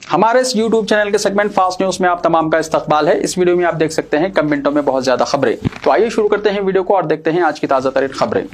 हमारे इस YouTube channel के सेगमेंट फास्ट न्यूज में आप तमाम का इस्तकबाल है। इस वीडियो में आप देख सकते हैं कम मिनटों में बहुत ज्यादा खबरें। तो आइए शुरू करते हैं वीडियो को और देखते हैं आज की ताजा तरीन खबरें।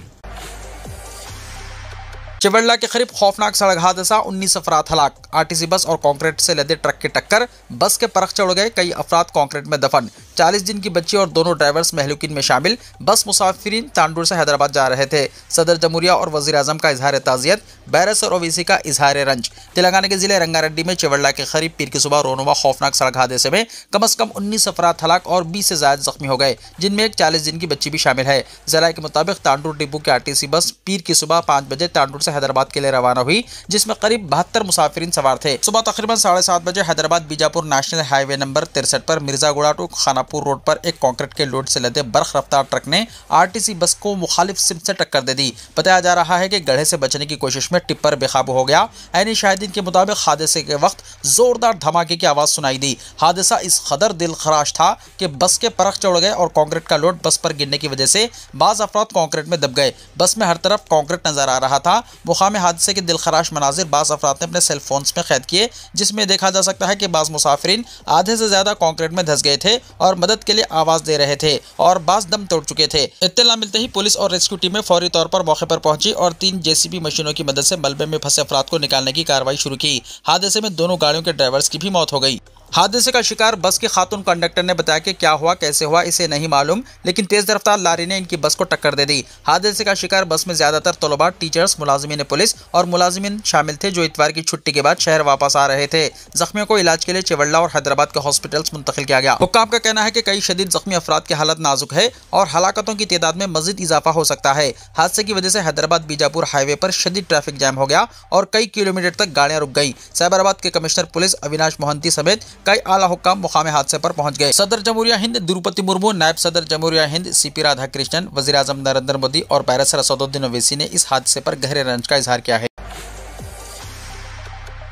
चिवड़ला के करीब खौफनाक सड़क हादसा, 19 अफराद हलाक। आरटीसी बस और कंक्रीट से लदे ट्रक की टक्कर, बस के परख चढ़ गए, कई अफराद कंक्रीट में दफन। 40 दिन की बच्ची और दोनों ड्राइवर्स महलूकीन में शामिल। बस मुसाफिरीन तांडूर से हैदराबाद जा रहे थे। सदर जमहूरिया और वजीर आजम का इजहार ताज़ियत, बैरस और ओवैसी का इजहार रंज। तेलंगाना के जिले रंगारेड्डी में चिवड़ला के करीब पीर की सुबह रोनुमा खौफनाक सड़क हादसे में कम से कम 19 अफराद हलाक और 20 से ज्यादा जख्मी हो गए, जिनमें एक 40 दिन की बच्ची भी शामिल है। जराये के मुताबिक तांडूर डिपो की आरटीसी बस पीर की सुबह 5 बजे तांडूर से हैदराबाद के लिए रवाना हुई, जिसमें करीब 72 मुसाफिरीन सवार थे। सुबह तकरीबन 7:30 बजे Hyderabad Bijapur national highway number 63 पर मिर्जागुड़ा टू खानापुर रोड पर एक कंक्रीट के लोड से लदे बर्फ रफ्तार ट्रक ने आरटीसी बस को मुखालिफ सिमत से टक्कर दे दी। बताया जा रहा है कि गड्ढे से बचने की कोशिश में टिप्पर बेकाबू हो गया। ऐनी शाहिदीन के मुताबिक हादसे के वक्त जोरदार धमाके की आवाज सुनाई दी। हादसा इस कदर दिलखराश था कि बस के परख चढ़ गए और कंक्रीट का लोड बस पर गिरने की वजह से बाज अफराद कंक्रीट में दब गए। बस में हर तरफ कंक्रीट नजर आ रहा था। मुकामी हादसे के दिलखराश मनाजिर बाज अफराद ने अपने सेलफोन्स में कैद किए, जिसमें देखा जा सकता है कि बाज मुसाफिरीन आधे से ज्यादा कंक्रीट में धंस गए थे और मदद के लिए आवाज दे रहे थे और बाज दम तोड़ चुके थे। इत्तला मिलते ही पुलिस और रेस्क्यू टीमें फौरी तौर पर मौके पर पहुंची और 3 जेसीबी मशीनों की मदद से मलबे में फंसे अफराद को निकालने की कार्रवाई शुरू की। हादसे में दोनों गाड़ियों के ड्राइवर्स की भी मौत हो गई। हादसे का शिकार बस के खातून कंडक्टर ने बताया कि क्या हुआ कैसे हुआ इसे नहीं मालूम, लेकिन तेज रफ्तार लारी ने इनकी बस को टक्कर दे दी। हादसे का शिकार बस में ज्यादातर तलबा, टीचर्स, मुलाजिमीन पुलिस और मुलाजिमीन शामिल थे, जो इतवार की छुट्टी के बाद शहर वापस आ रहे थे। जख्मियों को इलाज के लिए चिवड़ला और हैदराबाद के हॉस्पिटल्स मुंतकिल किया गया। हुक्काम का कहना है कि कई शदीद जख्मी अफराद की हालत नाजुक है और हलाकतों की तादाद में मजीद इजाफा हो सकता है। हादसे की वजह से हैदराबाद बीजापुर हाईवे पर शदीद ट्रैफिक जैम हो गया और कई किलोमीटर तक गाड़ियां रुक गई। साइबराबाद के कमिश्नर पुलिस अविनाश मोहंती समेत कई आला हुक्काम मुकामी हादसे पर पहुंच गए। सदर जमहूरिया हिंद द्रौपदी मुर्मू, नायब सदर जमहूरिया हिंद सीपी राधाकृष्णन, वजीर आजम नरेंद्र मोदी और बैरस असदुद्दीन ओवैसी ने इस हादसे पर गहरे रंज का इजहार किया है।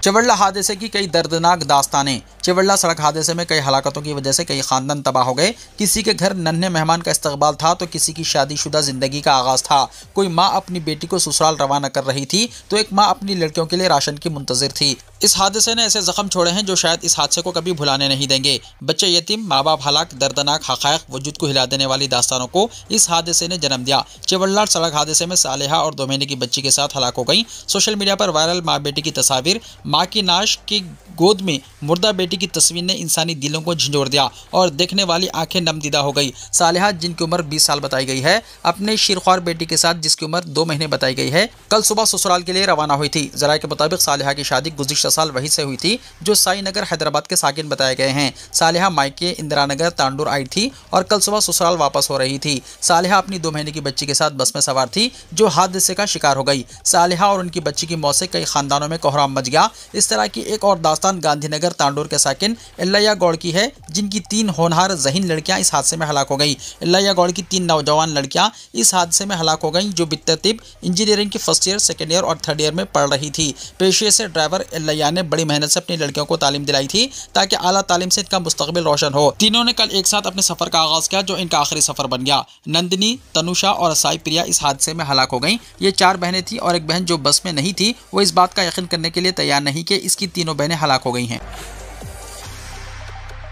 चिवड़ला हादसे की कई दर्दनाक दास्तानें। चिवड़ला सड़क हादसे में कई हलाकतों की वजह से कई खानदान तबाह हो गए। किसी के घर नन्हे मेहमान का इस्तकबाल था तो किसी की शादीशुदा जिंदगी का आगाज था। कोई माँ अपनी बेटी को ससुराल रवाना कर रही थी तो एक माँ अपनी लड़कियों के लिए राशन की मुंतजिर थी। इस हादसे ने ऐसे जख्म छोड़े हैं जो शायद इस हादसे को कभी भुलाने नहीं देंगे। बच्चे यतीम, माँ बाप हलाक, दर्दनाक हक़ाइक़ वजूद को हिला देने वाली दास्तानों को इस हादसे ने जन्म दिया। चिवड़ला सड़क हादसे में सालेहा और 2 महीने की बच्ची के साथ हलाक हो गई। सोशल मीडिया पर वायरल माँ बेटी की तस्वीर, माँ की नाश की गोद में मुर्दा बेटी की तस्वीर ने इंसानी दिलों को झंझोर दिया और देखने वाली आंखें नमदीदा हो गई। सालेहा, जिनकी उम्र 20 साल बताई गई है, अपने शीरख्वार बेटी के साथ जिसकी उम्र 2 महीने बताई गई है, कल सुबह ससुराल के लिए रवाना हुई थी। जराये के मुताबिक सालेहा की शादी गुज़िश्ता साल वहीं से हुई थी जो साई नगर हैदराबाद के साकिन बताए गए हैं। सालेहा मायके इंदिरा नगर तांडूर आई थी और कल सुबह ससुराल वापस हो रही थी। सालेहा अपनी 2 महीने की बच्ची के साथ बस में सवार थी जो हादसे का शिकार हो गई। सालेहा और उनकी बच्ची की मौत से कई खानदानों में कोहराम मच गया। इस तरह की एक और दास्तान गांधीनगर तांडूर के साकिन इल्लैया गौड़ की है, जिनकी 3 होनहार ज़हीन लड़कियां इस हादसे में हलाक हो गई। इल्लैया गौड़ की 3 नौजवान लड़कियां इस हादसे में हलाक हो गईं, जो बितरतीब इंजीनियरिंग की फर्स्ट ईयर, सेकेंड ईयर और थर्ड ईयर में पढ़ रही थी। पेशे से ड्राइवर इल्लैया ने बड़ी मेहनत से अपनी लड़कियों को तालीम दिलाई थी ताकि आला तालीम से इनका मुस्तकबिल रोशन हो। तीनों ने कल एक साथ अपने सफर का आगाज किया जो इनका आखिरी सफर बन गया। नंदिनी, तनुषा और साई प्रिया इस हादसे में हलाक हो गईं। ये 4 बहनें थी और एक बहन जो बस में नहीं थी वो इस बात का यकीन करने के लिए तैयार नहीं कि इसकी तीनों बहनें हलाक हो गई हैं।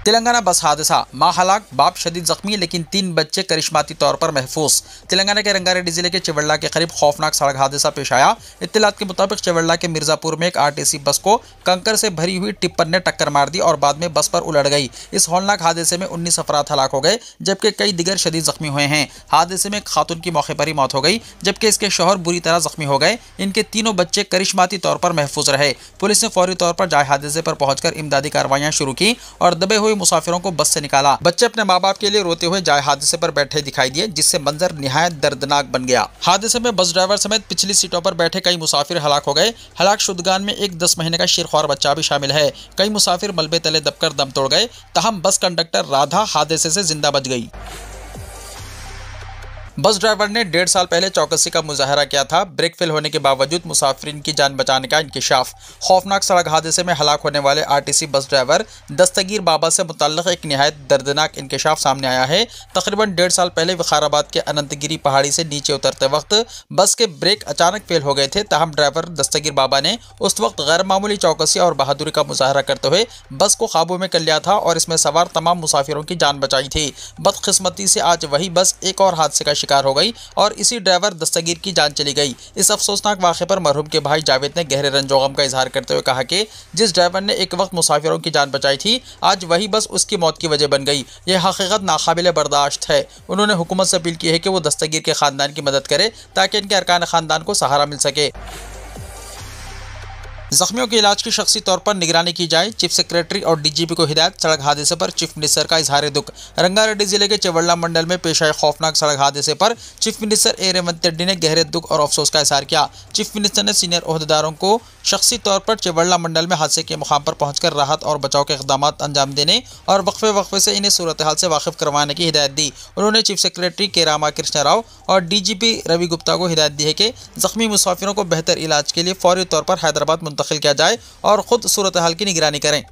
तेलंगाना बस हादसा, मां हलाक, बाप शदीद जख्मी, लेकिन 3 बच्चे करिश्माती तौर पर महफूज। तेलंगाना के रंगारेड्डी जिले के चिवड़ला के करीब खौफनाक सड़क हादसा पेश आया। इत्तलात के मुताबिक चिवड़ला के मिर्जापुर में एक आरटीसी बस को कंकर से भरी हुई टिप्पर ने टक्कर मार दी और बाद में बस पर उलट गई। इस हौलनाक हादसे में 19 अफराद हलाक हो गए जबकि कई दिगर शदीद जख्मी हुए हैं। हादसे में एक खातून की मौके पर ही मौत हो गई जबकि इसके शौहर बुरी तरह जख्मी हो गए। इनके तीनों बच्चे करिश्माती तौर पर महफूज रहे। पुलिस ने फौरी तौर पर जाए हादसे पर पहुंचकर इमदादी कार्रवाइयां शुरू की और दबे हुए मुसाफिरों को बस से निकाला। बच्चे अपने माँ बाप के लिए रोते हुए जाए हादसे पर बैठे दिखाई दिए, जिससे मंजर निहायत दर्दनाक बन गया। हादसे में बस ड्राइवर समेत पिछली सीटों पर बैठे कई मुसाफिर हलाक हो गए। हलाक शुदगान में एक 10 महीने का शीरख्वार बच्चा भी शामिल है। कई मुसाफिर मलबे तले दबकर दम तोड़ गए। तहम बस कंडक्टर राधा हादसे से जिंदा बच गई। बस ड्राइवर ने 1.5 साल पहले चौकसी का मुजाहरा किया था। ब्रेक फेल होने के बावजूद मुसाफिरीन की जान बचाने का इंकिशाफ। खौफनाक सड़क हादसे में हलाक होने वाले आरटीसी बस ड्राइवर दस्तगीर बाबा से मुतल्लिक एक निहायत दर्दनाक इंकिशाफ सामने आया है। तकरीबन 1.5 साल पहले विकाराबाद के अनंतगिरी पहाड़ी से नीचे उतरते वक्त बस के ब्रेक अचानक फेल हो गए थे। ताहम ड्राइवर दस्तगीर बाबा ने उस वक्त गैर मामूली चौकसी और बहादुरी का मुजाहरा करते हुए बस को काबू में कर लिया था और इसमें सवार तमाम मुसाफिरों की जान बचाई थी। बदकिस्मती से आज वही बस एक और हादसे का शिकार हो गई और इसी ड्राइवर दस्तगीर की जान चली गई। इस अफसोसनाक वाक़े पर मरहूम के भाई जावेद ने गहरे रंजो गम का इजहार करते हुए कहा कि जिस ड्राइवर ने एक वक्त मुसाफिरों की जान बचाई थी, आज वही बस उसकी मौत की वजह बन गई। यह हकीकत नाकाबिले बर्दाश्त है। उन्होंने हुकूमत से अपील की है कि वो दस्तगीर के खानदान की मदद करे ताकि इनके अरकान खानदान को सहारा मिल सके। जख्मियों के इलाज की शख्सी तौर पर निगरानी की जाए। चीफ सेक्रेटरी और डीजीपी को हिदायत। सड़क हादसे पर चीफ मिनिस्टर का इजहार दुख। रंगारेड्डी जिले के चेवल्ला मंडल में पेश आए खौफनाक सड़क हादसे पर चीफ मिनिस्टर ए रेवंत रेड्डी ने गहरे दुख और अफसोस का इजहार किया। चीफ मिनिस्टर ने सीनियर ओहदेदारों को शख्सी तौर पर चेवल्ला मंडल में हादसे के मुकाम पर पहुंचकर राहत और बचाव के इक़दाम अंजाम देने और वक्फे से इन्हें सूरत हाल से वाकिफ करवाने की हिदायत दी। उन्होंने चीफ सेक्रेटरी के रामाकृष्ण राव और डीजीपी रवि गुप्ता को हिदायत दी है कि जख्मी मुसाफिरों को बेहतर इलाज के लिए फौरी तौर पर हैदराबाद मुंतकिल किया जाए और खुद सूरत हाल की निगरानी करें।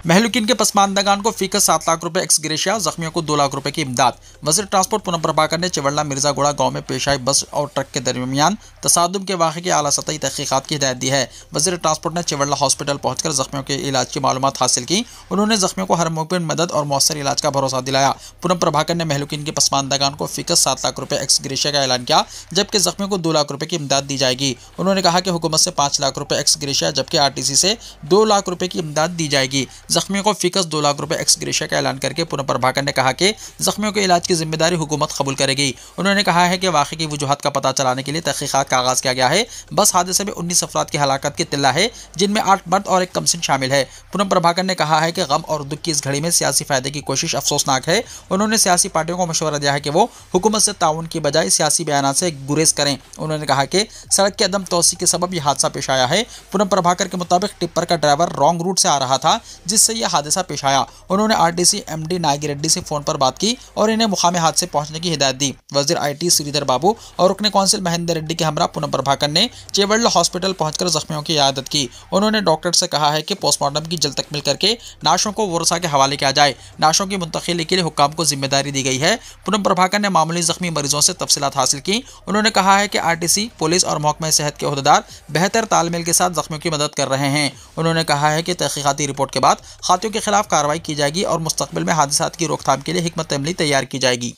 महलुकिन के पसमानदगान को फीकस 7 लाख रुपए एक्स ग्रेशिया, जख्मियों को 2 लाख रुपए की इमदाद। वज़ीर ट्रांसपोर्ट पूनम प्रभाकर ने चेवल्ला मिर्जागुड़ा गांव में पेश आई बस और ट्रक के दरमियान तसादुम के वाक़े की आला सतही तहकीकात की हिदायत दी है। वज़ीर ट्रांसपोर्ट ने चेवल्ला हॉस्पिटल पहुंचकर जख्मियों के इलाज की मालूमात हासिल की। उन्होंने जख्मियों को हर मुमकिन मदद और मौसर इलाज का भरोसा दिलाया। पूनम प्रभाकर ने महलुकिन के पसमानदगान को फीकस 7 लाख रुपए एक्स ग्रेशिया का ऐलान किया, जबकि जख्मियों को 2 लाख रुपए की इमदाद दी जाएगी। उन्होंने कहा कि हुकूमत से 5 लाख रुपए एक्स ग्रेशिया जबकि आरटीसी से 2 लाख रुपए की इमदाद दी जाएगी। जख्मियों को फीकस 2 लाख रुपए एक्स ग्रेशिया का ऐलान करके पूनम प्रभाकर ने कहा कि जख्मियों के इलाज की जिम्मेदारी हुकूमत कबूल करेगी। उन्होंने कहा है कि वाक़े की वजूहत का पता चलाने के लिए तहकीकात का आगाज़ किया गया है। बस हादसे में 19 अफराद की हलाकत की तिल्ला है, जिनमें 8 मर्द और 1 कमसिन शामिल है। पूनम प्रभाकर ने कहा है कि गम और दुख की इस घड़ी में सियासी फायदे की कोशिश अफसोसनाक है। उन्होंने सियासी पार्टियों को मशवरा दिया है कि वो हुकूमत से ताउन की बजाय सियासी बयान से गुरेज करें। उन्होंने कहा कि सड़क के अदम तोसी के सबब यह हादसा पेश आया है। पूनम प्रभाकर के मुताबिक टिप्पर का ड्राइवर रॉन्ग रूट से आ रहा था, जिससे यह हादसा पेश आया। उन्होंने आरटीसी एमडी नागिरेड्डी से फोन पर बात की और इन्हें मुकामी हादसे पहुंचने की हिदायत दी। वजीर आईटी श्रीधर बाबू और रुकने कौंसिल महेंद्र रेड्डी के हमरा पूनम प्रभाकर ने चेवल्ला हॉस्पिटल पहुंचकर जख्मियों की इयादत की। उन्होंने डॉक्टर से कहा है कि पोस्टमार्टम की जल्द तकमील करके नाशों को वर्षा के हवाले किया जाए। नाशों की मुंतकिली के लिए हुक्काम को जिम्मेदारी दी गई है। पूनम प्रभाकर ने मामूली जख्मी मरीजों से तफसीलात हासिल की। उन्होंने कहा है कि आरटीसी, पुलिस और महकमा सेहत के ओहदेदार बेहतर तालमेल के साथ जख्मियों की मदद कर रहे हैं। उन्होंने कहा है कि तहकीकाती रिपोर्ट के बाद खातियों के खिलाफ कार्रवाई की जाएगी और मुस्तकबिल में हादसात की रोकथाम के लिए हिकमत अमली तैयार की जाएगी।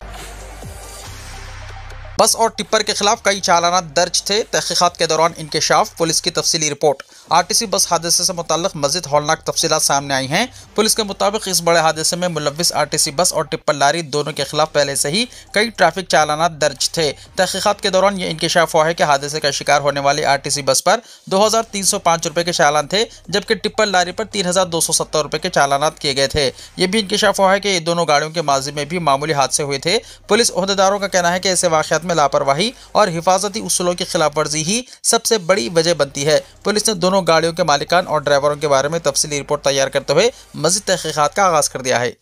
बस और टिप्पर के खिलाफ कई चालानात दर्ज थे। तहकीकात के दौरान इंकशाफ। पुलिस की तफसीली रिपोर्ट। आरटीसी बस हादसे से मुताल्लिक मज़ीद हौलनाक तफसीलात सामने आई हैं। पुलिस के मुताबिक इस बड़े हादसे में मुलव्विस आरटीसी बस और टिप्पर लारी दोनों के खिलाफ पहले से ही कई ट्रैफिक चालानात दर्ज थे। तहकीकात के दौरान ये इंकशाफ हुआ है कि हादसे का शिकार होने वाली आरटीसी बस पर 2305 रुपये के चालान थे, जबकि टिप्पर लारी पर 3270 रुपये के चालानात किए गए थे। ये भी इंकशाफ हुआ है कि ये दोनों गाड़ियों के माजी में भी मामूली हादसे हुए थे। पुलिस ओहदेदारों का कहना है कि ऐसे वाक़यात में लापरवाही और हिफाजती उसूलों की खिलाफ वर्जी ही सबसे बड़ी वजह बनती है। पुलिस ने दोनों गाड़ियों के मालिकान और ड्राइवरों के बारे में तफसीली रिपोर्ट तैयार करते हुए मज़ीद तहकीकात का आगाज़ कर दिया है।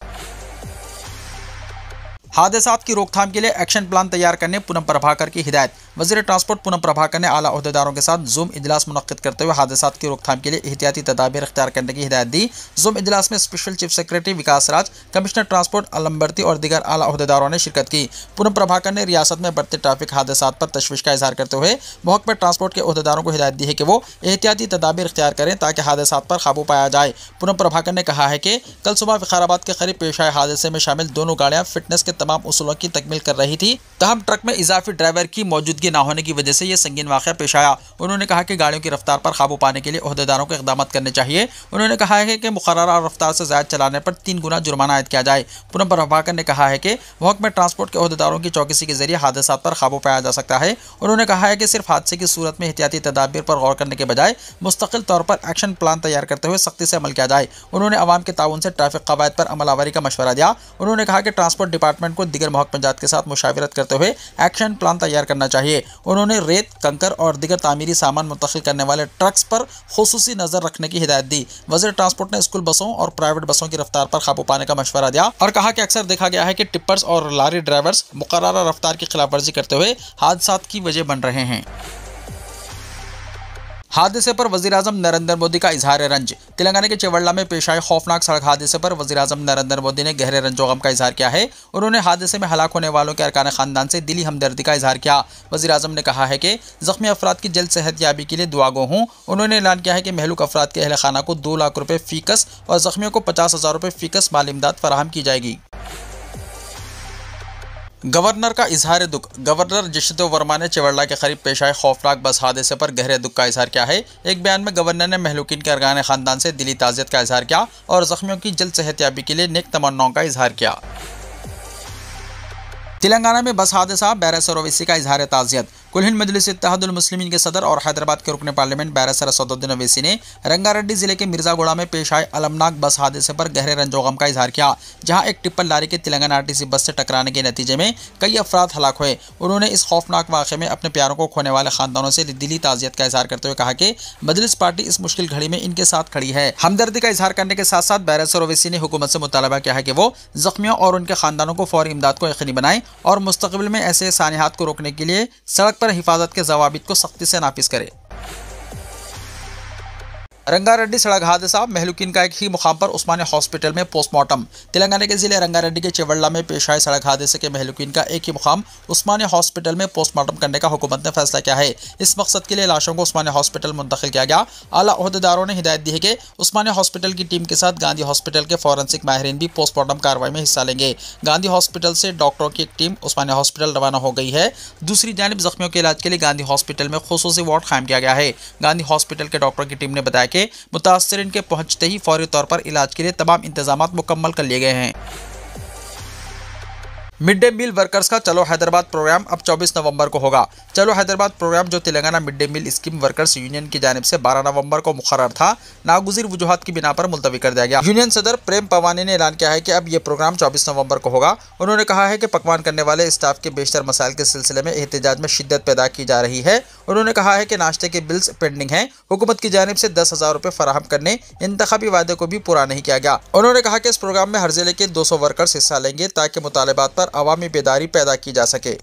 हादसात की रोकथाम के लिए एक्शन प्लान तैयार करने पूनम प्रभाकर की हिदायत। वज़ीर ट्रांसपोर्ट पूनम प्रभाकर ने आला ओहदेदारों के साथ जूम इजलास मुनक्किद करते हुए हादसात की रोकथाम के लिए एहतियाती तदाबीर इख्तियार करने की हिदायत दी। जूम इजलास में स्पेशल चीफ सेक्रेटरी विकास राज, कमिश्नर ट्रांसपोर्ट अलम्बर्ती और दीगर आला ओहदेदारों ने शिरकत की। पूनम प्रभाकर ने रियासत में बढ़ते ट्रैफिक हादसात पर तशवीश का इजहार करते हुए महकमा ट्रांसपोर्ट के ओहदेदारों को हिदायत दी है कि वो एहतियाती तदाबीर इख्तियार करें ताकि हादसात पर काबू पाया जाए। पूनम प्रभाकर ने कहा है कि कल सुबह विकाराबाद के करीब पेश आए हादसे में शामिल दोनों गाड़ियां फिटनेस के तमाम उसूलों की तकमील कर रही थी, तहम ट्रक में इजाफी ड्राइवर की मौजूदगी न होने की वजह से यह संगीन वाक़या पेश आया। उन्होंने कहा कि गाड़ियों की रफ्तार पर काबू पाने के लिए ओहदेदारों को इक़दाम करने चाहिए। उन्होंने कहा है कि मुकर्ररा रफ्तार से ज़्यादा चलाने पर 3 गुना जुर्माना आयद किया जाए। पूनम प्रभाकर ने कहा है कि महकमा ट्रांसपोर्ट के ओहदेदारों की चौकसी के जरिए हादसात पर काबू पाया जा सकता है। उन्होंने कहा है कि सिर्फ हादसे की सूरत में एहतियाती तदाबीर पर गौर करने के बजाय मुस्तकिल तौर पर एक्शन प्लान तैयार करते हुए सख्ती से अमल किया जाए। उन्होंने अवाम के ताउन से ट्रैफिक कवायद पर अमलावरी का मशवरा दिया। उन्होंने कहा कि ट्रांसपोर्ट डिपार्टमेंट को दीगर महकमाजात के साथ मुशावरत करते हुए एक्शन प्लान तैयार करना चाहिए। लिए उन्होंने रेत, कंकर और दीगर तामीरी सामान मुंतकिल करने वाले ट्रक्स पर खुसूसी नजर रखने की हिदायत दी। वज़ीर ट्रांसपोर्ट ने स्कूल बसों और प्राइवेट बसों की रफ्तार पर काबू पाने का मशवरा दिया और कहा कि अक्सर देखा गया है कि टिप्पर्स और लॉरी ड्राइवर्स मुकर्ररा रफ्तार की खिलाफवर्जी करते हुए हादसात की वजह बन रहे हैं। हादसे पर वज़ीर-ए-आज़म नरेंद्र मोदी का इजहार रंज। तेलंगाना के चेवल्ला में पेश आए खौफनाक सड़क हादसे पर वज़ीर-ए-आज़म नरेंद्र मोदी ने गहरे रंजो गम का इजहार किया है। उन्होंने हादसे में हलाक होने वालों के अरकान खानदान से दिली हमदर्दी का इजहार किया। वज़ीर-ए-आज़म ने कहा है कि ज़ख्मी अफराद की जल्द सेहतयाबी के लिए दुआगो हूँ। उन्होंने ऐलान किया है कि महलूक अफराद के अहल खाना को 2 लाख रुपये फ़ीकस और ज़ख्मियों को 50,000 रुपये फ़ीकस माली इमदाद फराहम की जाएगी। गवर्नर का इजहार दुख। गवर्नर जिशत वर्मा ने चेवल्ला के करीब पेश आए खौफनाक बस हादसे पर गहरे दुख का इजहार किया है। एक बयान में गवर्नर ने महलूकिन के अरकान खानदान से दिली ताज़ियत का इजहार किया और ज़ख्मियों की जल्द सेहतयाबी के लिए नेक तमन्नाओं का इजहार किया। तेलंगाना में बस हादसा, बैरिस्टर ओवैसी का इजहार ताज़ियत। कुल हिंद मजलिस इत्तेहादुल मुस्लिमीन के सदर और हैदराबाद के रुकन पार्लियामेंट बैरिस्टर असदुद्दीन ओवैसी ने रंगारेड्डी जिले के मिर्जागुड़ा में पेश आए अलमनाक बस हादसे पर गहरे रंजोगम का इजहार किया, जहां एक टिप्पर लारी के तेलंगाना आरटीसी बस से टकराने के नतीजे में कई अफराद हलाक हुए। उन्होंने इस खौफनाक वाक़े में अपने प्यारों को खोने वाले खानदानों से दिली ताज़ियत का इजहार करते हुए कहा कि मजलिस पार्टी इस मुश्किल घड़ी में इनके साथ खड़ी है। हमदर्दी का इजहार करने के साथ साथ बैरिस्टर ओवैसी ने हुकूमत से मुतालबा किया है कि वो ज़ख्मियों और उनके खानदानों को फौरी इमदाद को यकीनी बनाएं और मुस्तक़बिल में ऐसे सानिहात को रोकने के लिए सड़क पर हिफाजत के ज़वाबित को सख्ती से नाफिज करे। रंगारेड्डी सड़क हादसा, महलूकिन का एक ही मुकाम पर उस्मानिया हॉस्पिटल में पोस्टमार्टम। तेलंगाना के जिले रंगारेड्डी के चेवल्ला में पेश आए सड़क हादसे के महलूकिन का एक ही मुकाम उस्मानिया हॉस्पिटल में पोस्टमार्टम करने का हुकूमत ने फैसला किया है। इस मकसद के लिए लाशों को उस्मानिया हॉस्पिटल मुंतकिल किया गया। आला ओहदेदारों ने हिदायत दी है कि उस्मानिया हॉस्पिटल की टीम के साथ गांधी हॉस्पिटल के फॉरेंसिक माहिरीन भी पोस्टमार्टम कार्रवाई में हिस्सा लेंगे। गांधी हॉस्पिटल से डॉक्टरों की एक टीम उस्मानिया हॉस्पिटल रवाना हो गई है। दूसरी जानिब जख्मियों के इलाज के लिए गांधी हॉस्पिटल में खुसूसी वार्ड कायम किया गया है। गांधी हॉस्पिटल के डॉक्टरों की टीम ने बताया कि मुतासर इनके पहुंचते ही फौरी तौर पर इलाज के लिए तमाम इंतजाम मुकम्मल कर लिए गए हैं। मिड डे मील वर्कर्स का चलो हैदराबाद प्रोग्राम अब 24 नवंबर को होगा। चलो हैदराबाद प्रोग्राम जो Telangana mid day meal scheme workers union की जानिब से 12 नवंबर को मुकर्रर था, नागुज़िर वजूहात की बिना पर मुलतवी कर दिया गया। यूनियन सदर प्रेम पवानी ने ऐलान किया है कि अब यह प्रोग्राम 24 नवंबर को होगा। उन्होंने कहा है कि पकवान करने वाले स्टाफ के बेशतर मसाइल के सिलसिले में एहतजाज में शिद्दत पैदा की जा रही है। उन्होंने कहा है कि नाश्ते के बिल्स पेंडिंग हैं। हुकूमत की जानिब से 10,000 रुपये फराहम करने इंतखाबी वादे को भी पूरा नहीं किया गया। उन्होंने कहा कि इस प्रोग्राम में हर जिले के 200 वर्कर्स हिस्सा लेंगे ताकि मुतालबात पर अवामी बेदारी पैदा की जा सके।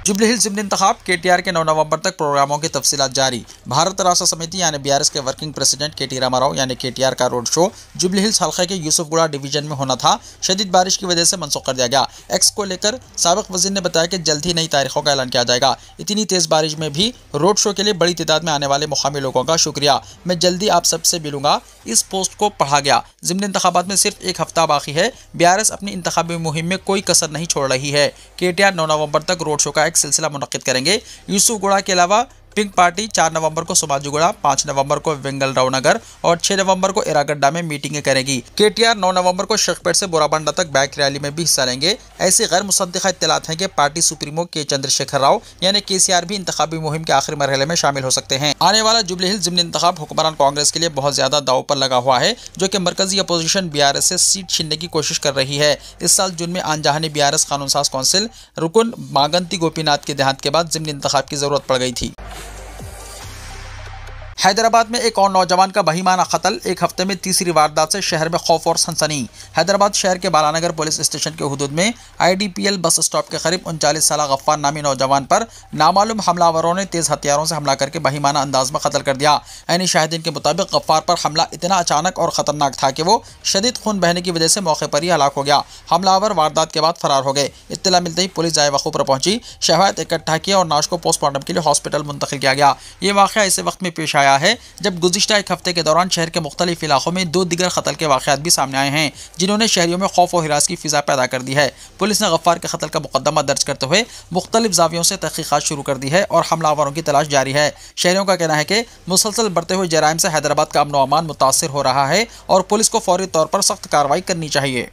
जुबली हिल्स ज़िमनी इंतखाब, KTR के 9 नवंबर तक प्रोग्रामों की तफसीलात जारी। भारत राष्ट्र समिति यानी BRS के वर्किंग प्रेसिडेंट KT रामाराव यानी KTR का रोड शो जुबली हिल्स हल्के के यूसुफगुड़ा डिवीजन में होना था, शदीद बारिश की वजह से मनसूख कर दिया गया। एक्स को लेकर साबिक वज़ीर ने बताया कि जल्द ही नई तारीखों का ऐलान किया जाएगा। इतनी तेज़ बारिश में भी रोड शो के लिए बड़ी तादाद में आने वाले मुकामी लोगों का शुक्रिया। मैं जल्दी आप सबसे मिलूंगा। इस पोस्ट को पढ़ा गया। ज़िमनी इंतखाबात में सिर्फ एक हफ्ता बाकी है। BRS अपनी इंतखाबी मुहिम में कोई कसर नहीं छोड़ रही है। KTR 9 नवंबर तक रोड शो का एक सिलसिला मुनक्किद करेंगे। यूसुफगुड़ा के अलावा पिंक पार्टी 4 नवंबर को सोमाजुगुड़ा, 5 नवंबर को वेंगलराव नगर और 6 नवंबर को एरागड्डा में मीटिंगें करेगी। KTR 9 नवंबर को शेखपेट से बोराबंडा तक बाइक रैली में भी हिस्सा लेंगे। ऐसी गैर मुसद्दिक़ा इत्तलात हैं कि पार्टी सुप्रीमो के चंद्रशेखर राव यानी KCR भी इंतखाबी मुहिम के आखिरी मरहले में शामिल हो सकते हैं। आने वाला जुबली हिल्स ज़िमनी इंतखाब हुक्मरान कांग्रेस के लिए बहुत ज्यादा दाव पर लगा हुआ है, जो कि मरकजी अपोजिशन BRS से सीट छीनने की कोशिश कर रही है। इस साल जून में आनजहानी BRS कानून साज कौंसिल रुकन मागंती गोपीनाथ के देहांत के बाद ज़िमनी इंतखाब की जरूरत पड़ गई थी। हैदराबाद में एक और नौजवान का बहीमाना कत्ल, एक हफ्ते में तीसरी वारदात से शहर में खौफ और सनसनी। हैदराबाद शहर के बालानगर पुलिस स्टेशन के हुदूद में IDPL बस स्टॉप के करीब 39 साल गफ्फार नामी नौजवान पर नामालूम हमलावरों ने तेज हथियारों से हमला करके बहीमाना अंदाज में कत्ल कर दिया। ऐनी शाहिदीन के मुताबिक गफ्फार पर हमला इतना अचानक और खतरनाक था कि वो शदीद खून बहने की वजह से मौके पर ही हलाक हो गया। हमलावर वारदात के बाद फरार हो गए। इत्तला मिलते ही पुलिस जाए वक़्त पर पहुंची, शवाहिद इकट्ठा किया और नाश को पोस्टमार्टम के लिए हॉस्पिटल मुंतकिल किया गया। ये वाक़या ऐसे वक्त में पेश आया है जब गुज़िश्ता एक हफ्ते के दौरान शहर के मुख्तलिफ इलाकों में 2 दिगर कत्ल के वाक़यात भी सामने आए हैं, जिन्होंने शहरियों में खौफ और हिरास की फिजा पैदा कर दी है। पुलिस ने गफ्फार के कत्ल का मुकदमा दर्ज करते हुए मुख्तलिफ जावियों से तहकीकात शुरू कर दी है और हमलावरों की तलाश जारी है। शहरियों का कहना है कि मुसलसल बढ़ते हुए जराइम से हैदराबाद का अमन व अमान मुतासिर हो रहा है और पुलिस को फौरी तौर पर सख्त कार्रवाई करनी चाहिए।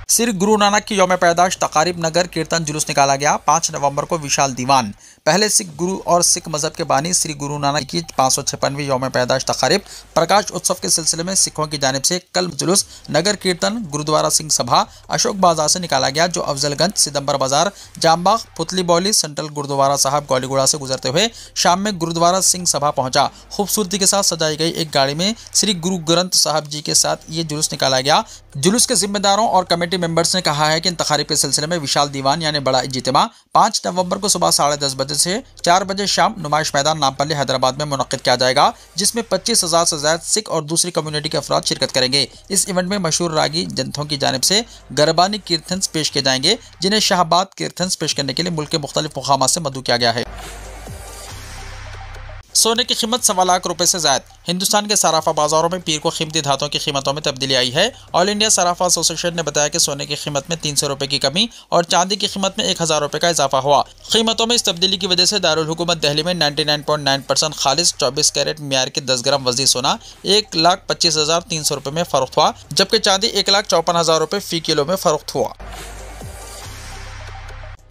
श्री गुरु नानक की यौम पैदाश तकारीब नगर कीर्तन जुलूस निकाला गया। 5 नवंबर को विशाल दीवान। पहले सिख गुरु और सिख मजहब के बानी श्री गुरु नानक की 556वीं यौम पैदाइश तकारीब प्रकाश उत्सव के सिलसिले में सिखों की जानिब से कल जुलूस नगर कीर्तन गुरुद्वारा सिंह सभा अशोक बाजार से निकाला गया, जो अफजलगंज, सिदम्बर बाजार, जामबाग, पुतली बौली, सेंट्रल गुरुद्वारा साहब गौलीगुड़ा से गुजरते हुए शाम में गुरुद्वारा सिंह सभा पहुंचा। खूबसूरती के साथ सजाई गई एक गाड़ी में श्री गुरु ग्रंथ साहब जी के साथ ये जुलूस निकाला गया। जुलूस के जिम्मेदारों और कमेटी मेंबर्स ने कहा है कि इन तकारीब के सिलसिले में विशाल दीवान यानी बड़ा इज्तिमा 5 नवंबर को सुबह 10:30 बजे से 4 बजे शाम नुमाइश मैदान नामपल्ली हैदराबाद में मुनक्किद किया जाएगा, जिसमें 25,000 से ज्यादा सिख और दूसरी कम्युनिटी के अफराद शिरकत करेंगे। इस इवेंट में मशहूर रागी जंथों की जानिब से गरबानी कीर्तन्स पेश किए जाएंगे, जिन्हें शाहबाद कीर्तन्स पेश करने के लिए मुल्क के मुख्तलिफ मुकामात से मदऊ किया गया है। सोने की कीमत 1.25 लाख रुपए से ज्यादा। हिंदुस्तान के सराफा बाजारों में पीर को कीमती धातुओं की कीमतों में तब्दीली आई है। ऑल इंडिया सराफा एसोसिएशन ने बताया कि सोने की कीमत में 300 रुपए की कमी और चांदी की कीमत में 1000 रुपए का इजाफा हुआ। कीमतों में इस तब्दीली की वजह से दारुल हुकूमत दिल्ली में 99.9% खालिस 24 कैरेट मियार के 10 ग्राम वजनी सोना 1,25,300 रुपए में फरोख्त हुआ, जबकि चांदी 1,54,000 रुपए फी किलो में फरोख्त हुआ।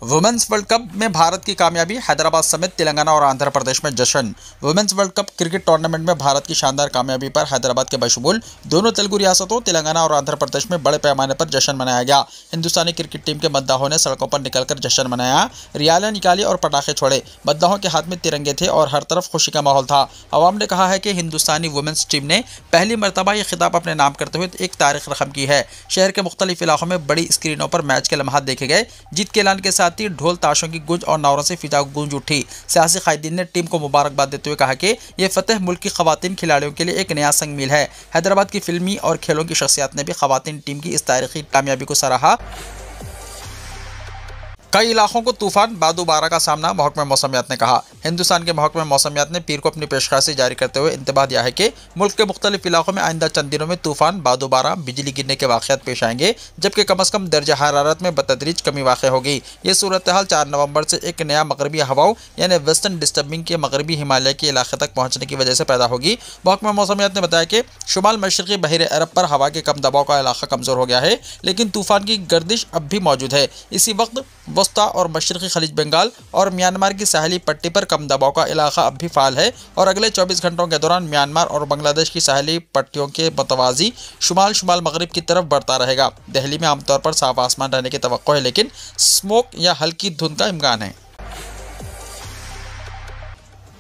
वुमेन्स वर्ल्ड कप में भारत की कामयाबी, हैदराबाद समेत तेलंगाना और आंध्र प्रदेश में जश्न। Women's world cup cricket tournament में भारत की शानदार कामयाबी पर हैदराबाद के बशमूल दोनों तेलुगु रियासतों तेलंगाना और आंध्र प्रदेश में बड़े पैमाने पर जश्न मनाया गया। हिंदुस्तानी क्रिकेट टीम के मद्दाहों ने सड़कों पर निकलकर जश्न मनाया, रियालें निकाली और पटाखे छोड़े। मद्दाहों के हाथ में तिरंगे थे और हर तरफ खुशी का माहौल था। अवाम ने कहा है कि हिंदुस्तानी वुमेन्स टीम ने पहली मरतबा ये खिताब अपने नाम करते हुए एक तारीख रकम की है। शहर के मुख्तलिफ इलाकों में बड़ी स्क्रीनों पर मैच के लम्हात देखे गए। जीत के ऐलान के साथ ही ढोल ताशों की गूंज और नारों से फिजा गूंज उठी। सियासी कायदीन ने टीम को मुबारकबाद देते हुए कहा कि यह फतेह मुल्क की खवातीन खिलाड़ियों के लिए एक नया संग मील है। हैदराबाद की फिल्मी और खेलों की शख्सियत ने भी खवातीन टीम की इस तारीखी कामयाबी को सराहा। कई इलाकों को तूफान बादुबारा का सामना, महकमा मौसमियात ने कहा। हिंदुस्तान के महकमा मौसमियात ने पीर को अपनी पेशकशी जारी करते हुए इंतबाह दिया है कि मुल्क के मुख्तलिफ इलाकों में आइंदा चंद दिनों में तूफान बादुबारा, बिजली गिरने के वाक़यात पेश आएंगे, जबकि कम अज़ कम दर्जा हरारत में बतदरीज कमी वाक़ होगी। ये सूरत हाल 4 नवंबर से एक नया मगरबी हवाओं यानी वेस्टर्न डिस्टर्बिंग के मगरबी हिमालय के इलाके तक पहुँचने की वजह से पैदा होगी। महकमा मौसमियात ने बताया कि शुमाल मशरक़ी बहर अरब पर हवा के कम दबाव का इलाका कमज़ोर हो गया है, लेकिन तूफान की गर्दिश अब भी मौजूद है। इसी वक्त वस्ता और मशरक़ी खलीज बंगाल और म्यांमार की साहली पट्टी पर कम दबाव का इलाका अब भी फाल है और अगले 24 घंटों के दौरान म्यांमार और बांग्लादेश की साहली पट्टियों के मतवाजी शुमाल मगरिब की तरफ बढ़ता रहेगा। दिल्ली में आमतौर पर साफ आसमान रहने की तवक्को है, लेकिन स्मोक या हल्की धुंध का इम्कान है।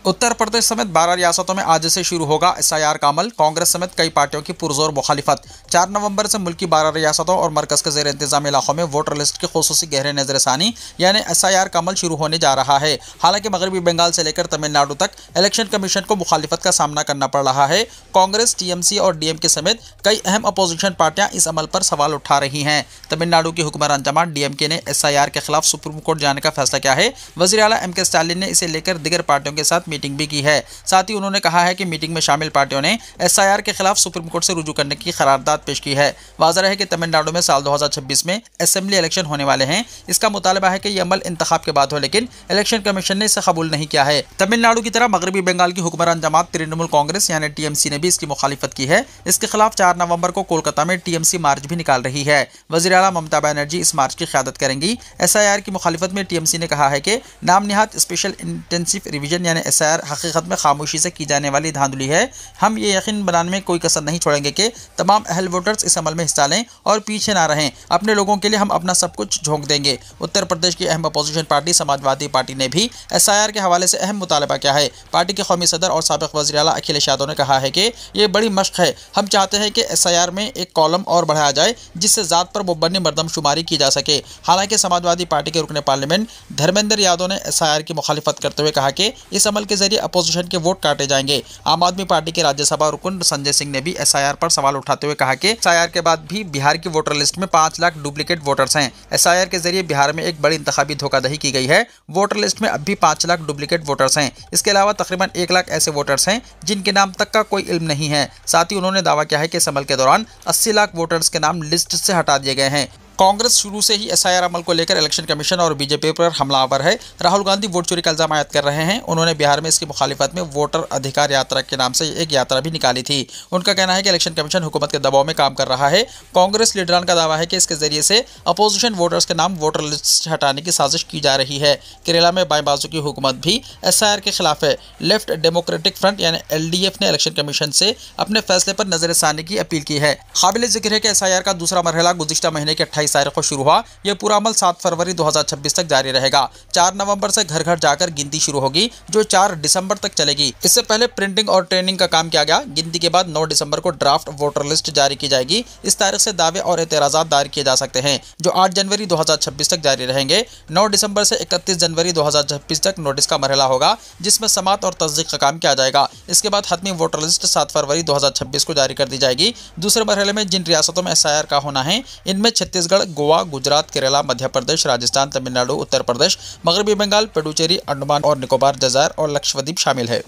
उत्तर प्रदेश समेत 12 रियासतों में आज से शुरू होगा SIR का अमल। कांग्रेस समेत कई पार्टियों की पुरजोर मुखालिफत। 4 नवंबर से मुल्क की 12 रियासतों और मरकज के ज़ेर इंतजाम इलाकों में वोटर लिस्ट की खुसूसी गहरे नजरसानी यानी SIR का अमल शुरू होने जा रहा है। हालांकि मगरबी बंगाल से लेकर तमिलनाडु तक इलेक्शन कमीशन को मुखालिफत का सामना करना पड़ रहा है। कांग्रेस, TMC और DMK समेत कई अहम अपोजिशन पार्टियां इस अमल पर सवाल उठा रही हैं। तमिलनाडु की हुक्मरान जमात DMK ने SIR के खिलाफ सुप्रीम कोर्ट जाने का फैसला किया है। वज़ीर आला MK स्टालिन ने इसे लेकर दीगर पार्टियों के साथ मीटिंग भी की है। साथ ही उन्होंने कहा है कि मीटिंग में शामिल पार्टियों ने SIR के खिलाफ सुप्रीम कोर्ट से रुजू करने की करारदाद पेश की है। वाज़ेह है कि तमिलनाडु में साल 2026 में असेंबली इलेक्शन होने वाले हैं। इसका मुतालबा है कि यह अमल इंतखाब के बाद हो, लेकिन इलेक्शन कमीशन ने इसे कबूल नहीं किया है। तमिलनाडु की तरह मगरबी बंगाल की हुक्मरान जमात तृणमूल कांग्रेस यानी TMC ने भी इसकी मुखालिफत की है। इसके खिलाफ 4 नवंबर को कोलकाता में TMC मार्च भी निकाल रही है। वज़ीर आला ममता बनर्जी इस मार्च की क़यादत करेंगी। SIR की मुखालिफत में TMC ने कहा है कि नाम निहात स्पेशल इंटेंसिव रिवीजन यानी SIR हकीकत में खामोशी से की जाने वाली धांधली है। हम ये यकीन बनाने में कोई कसर नहीं छोड़ेंगे कि तमाम अहल वोटर्स इस अमल में हिस्सा लें और पीछे ना रहें। अपने लोगों के लिए हम अपना सब कुछ झोंक देंगे। उत्तर प्रदेश की अहम अपोजिशन पार्टी समाजवादी पार्टी ने भी SIR के हवाले से अहम मुतालबा किया है। पार्टी के कौमी सदर और साबिक वज़ीर आला अखिलेश यादव ने कहा है कि ये बड़ी मश्क है। हम चाहते हैं कि SIR में एक कॉलम और बढ़ाया जाए जिससे ज़ात पर मुबन्नी मरदमशुमारी की जा सके। हालांकि समाजवादी पार्टी के रुकने पार्लियामेंट धर्मेंद्र यादव ने SIR की मुखालिफत करते हुए कहा कि इस अमल के जरिए अपोजिशन के वोट काटे जाएंगे। आम आदमी पार्टी के राज्यसभा रुकन संजय सिंह ने भी SIR पर सवाल उठाते हुए कहा कि SIR के बाद भी बिहार की वोटर लिस्ट में 5 लाख डुप्लीकेट वोटर्स हैं। SIR के जरिए बिहार में एक बड़ी इंतखाबी धोखाधड़ी की गई है। वोटर लिस्ट में अब भी 5 लाख डुप्लीकेट वोटर्स हैं। इसके अलावा तकरीबन 1 लाख ऐसे वोटर्स हैं जिनके नाम तक का कोई इल्म नहीं है। साथ ही उन्होंने दावा किया है कि इस अमल के दौरान 80 लाख वोटर्स के नाम लिस्ट से हटा दिए गए हैं। कांग्रेस शुरू से ही SIR अमल को लेकर इलेक्शन कमीशन और बीजेपी पर हमलावर है। राहुल गांधी वोट चोरी का इल्जाम आयद कर रहे हैं। उन्होंने बिहार में इसकी मुखालिफत में वोटर अधिकार यात्रा के नाम से एक यात्रा भी निकाली थी। उनका कहना है कि इलेक्शन कमीशन हुकूमत के दबाव में काम कर रहा है। कांग्रेस लीडरान का दावा है कि इसके जरिए से अपोजिशन वोटर्स के नाम वोटर लिस्ट से हटाने की साजिश की जा रही है। केरला में बाएं बाजू की हुकूमत भी SIR के खिलाफ है। लेफ्ट डेमोक्रेटिक फ्रंट यानी LDF ने इलेक्शन कमीशन से अपने फैसले पर नजरसानी की अपील की है। काबिल जिक्र है कि SIR का दूसरा मरहला गुज़िश्ता महीने के 28 तारीख को शुरू हुआ। यह पूरा अमल 7 फरवरी 2026 तक जारी रहेगा। 4 नवंबर से घर घर जाकर गिनती शुरू होगी, जो 4 दिसंबर तक चलेगी। इससे पहले प्रिंटिंग और ट्रेनिंग का काम किया गया। गिनती के बाद 9 दिसंबर को ड्राफ्ट वोटर लिस्ट जारी की जाएगी। इस तारीख से दावे और एतराज़ात दायर किए जा सकते हैं, जो 8 जनवरी 2026 तक जारी रहेंगे। 9 दिसंबर से 31 जनवरी 2026 तक नोटिस का मरहला होगा, जिसमें समात और तस्दीक का काम किया जाएगा। इसके बाद हतमी वोटर लिस्ट 7 फरवरी 2026 को जारी कर दी जाएगी। दूसरे मरहले में जिन रियासतों में SIR का होना है, इनमें छत्तीसगढ़, गोवा, गुजरात, केरला, मध्य प्रदेश, राजस्थान, तमिलनाडु, उत्तर प्रदेश, मगरबी बंगाल, पुडुचेरी, अंडमान और निकोबार, जज़ायर और लक्षद्वीप शामिल है।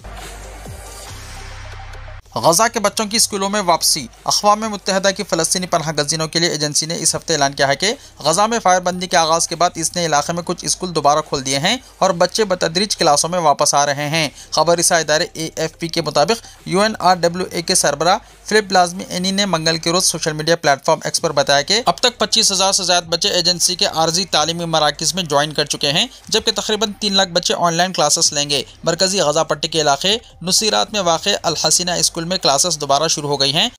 गजा के बच्चों की स्कूलों में वापसी। अक़वाम मुत्तहिदा की फ़लस्तीनी पनाह गज़ीनों के लिए एजेंसी ने इस हफ्ते ऐलान किया है कि गजा में फायरबंदी के आगाज़ के बाद इसने इलाके में कुछ स्कूल दोबारा खोल दिए हैं और बच्चे बतदरीज क्लासों में वापस आ रहे हैं। खबर रिसा इदारे AFP के मुताबिक UNRWA के सरबरा फिलिप लाज़मी ने मंगल के रोज़ सोशल मीडिया प्लेटफॉर्म X पर बताया कि अब तक 25,000 से ज़्यादा बच्चे एजेंसी के आर्जी तालीमी मराकिज़ में ज्वाइन कर चुके हैं, जबकि तकरीबन 3 लाख बच्चे ऑनलाइन क्लासेस लेंगे। मरकजी गजा पट्टी के इलाके नुसीरात में वाक़ अल हसीना स्कूल में क्लासेस दोबारा शुरू हो गई हैं।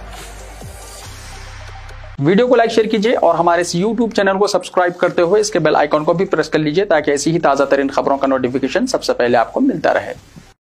वीडियो को लाइक शेयर कीजिए और हमारे इस YouTube चैनल को सब्सक्राइब करते हुए इसके बेल आइकॉन को भी प्रेस कर लीजिए, ताकि ऐसी ही ताज़ा तरीन खबरों का नोटिफिकेशन सबसे पहले आपको मिलता रहे।